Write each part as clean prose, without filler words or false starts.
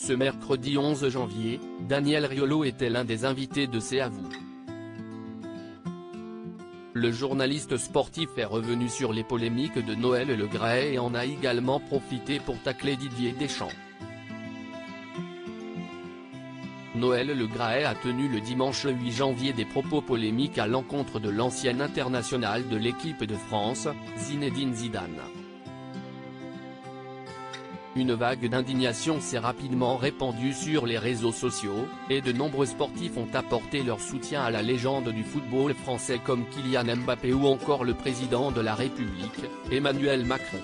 Ce mercredi 11 janvier, Daniel Riolo était l'un des invités de C'est à vous. Le journaliste sportif est revenu sur les polémiques de Noël Le Graët et en a également profité pour tacler Didier Deschamps. Noël Le Graët a tenu le dimanche 8 janvier des propos polémiques à l'encontre de l'ancien international de l'équipe de France, Zinedine Zidane. Une vague d'indignation s'est rapidement répandue sur les réseaux sociaux, et de nombreux sportifs ont apporté leur soutien à la légende du football français comme Kylian Mbappé ou encore le président de la République, Emmanuel Macron.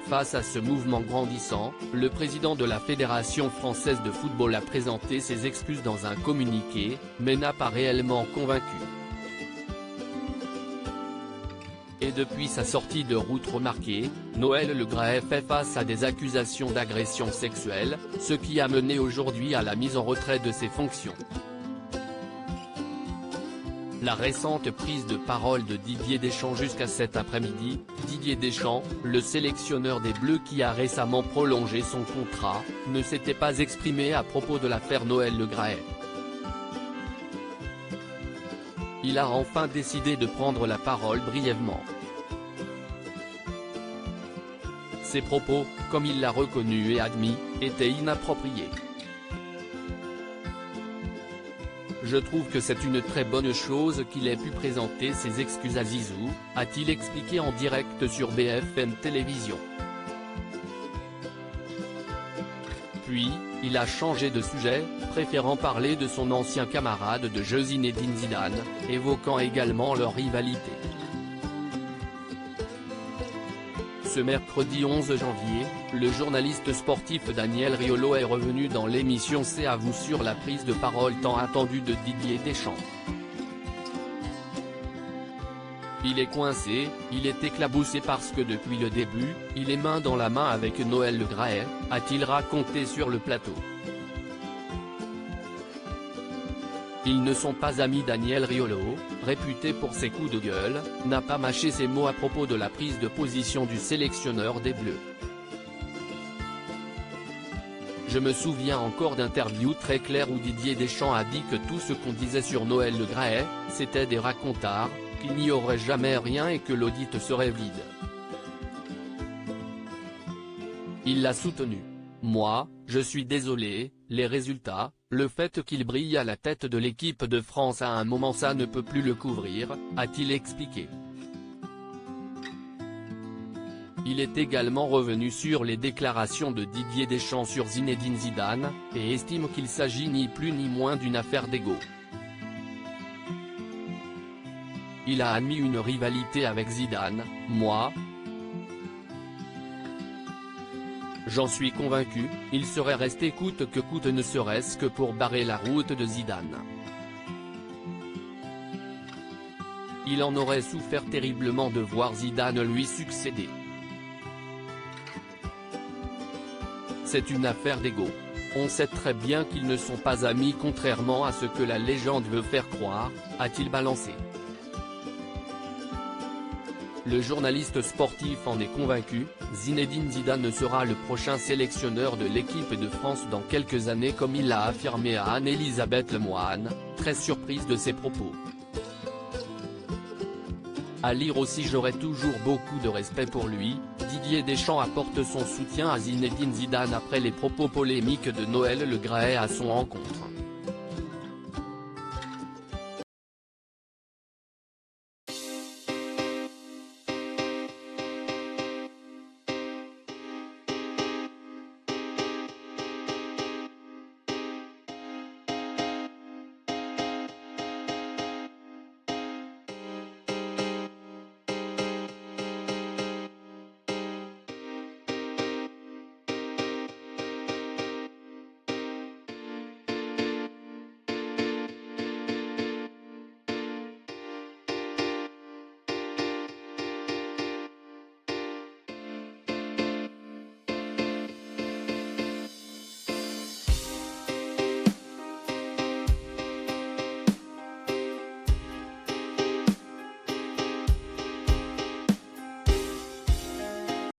Face à ce mouvement grandissant, le président de la Fédération française de football a présenté ses excuses dans un communiqué, mais n'a pas réellement convaincu. Et depuis sa sortie de route remarquée, Noël Le Graët fait face à des accusations d'agression sexuelle, ce qui a mené aujourd'hui à la mise en retrait de ses fonctions. La récente prise de parole de Didier Deschamps jusqu'à cet après-midi, Didier Deschamps, le sélectionneur des Bleus qui a récemment prolongé son contrat, ne s'était pas exprimé à propos de l'affaire Noël Le Graët. Il a enfin décidé de prendre la parole brièvement. Ses propos, comme il l'a reconnu et admis, étaient inappropriés. Je trouve que c'est une très bonne chose qu'il ait pu présenter ses excuses à Zizou, a-t-il expliqué en direct sur BFM Télévision. Puis, il a changé de sujet, préférant parler de son ancien camarade de jeu Zinedine Zidane, évoquant également leur rivalité. Ce mercredi 11 janvier, le journaliste sportif Daniel Riolo est revenu dans l'émission C'est à vous sur la prise de parole tant attendue de Didier Deschamps. Il est coincé, il est éclaboussé parce que depuis le début, il est main dans la main avec Noël Le Graët, a-t-il raconté sur le plateau. Ils ne sont pas amis. Daniel Riolo, réputé pour ses coups de gueule, n'a pas mâché ses mots à propos de la prise de position du sélectionneur des Bleus. Je me souviens encore d'interviews très claires où Didier Deschamps a dit que tout ce qu'on disait sur Noël Le Graët, c'était des racontards, qu'il n'y aurait jamais rien et que l'audit serait vide. Il l'a soutenu. Moi, je suis désolé, les résultats, le fait qu'il brille à la tête de l'équipe de France à un moment ça ne peut plus le couvrir, a-t-il expliqué. Il est également revenu sur les déclarations de Didier Deschamps sur Zinedine Zidane, et estime qu'il s'agit ni plus ni moins d'une affaire d'ego. Il a admis une rivalité avec Zidane, moi, j'en suis convaincu, il serait resté coûte que coûte ne serait-ce que pour barrer la route de Zidane. Il en aurait souffert terriblement de voir Zidane lui succéder. C'est une affaire d'ego. On sait très bien qu'ils ne sont pas amis contrairement à ce que la légende veut faire croire, a-t-il balancé. Le journaliste sportif en est convaincu, Zinedine Zidane sera le prochain sélectionneur de l'équipe de France dans quelques années comme il l'a affirmé à Anne-Elisabeth Lemoine, très surprise de ses propos. À lire aussi. J'aurai toujours beaucoup de respect pour lui, Didier Deschamps apporte son soutien à Zinedine Zidane après les propos polémiques de Noël Le Graët à son encontre.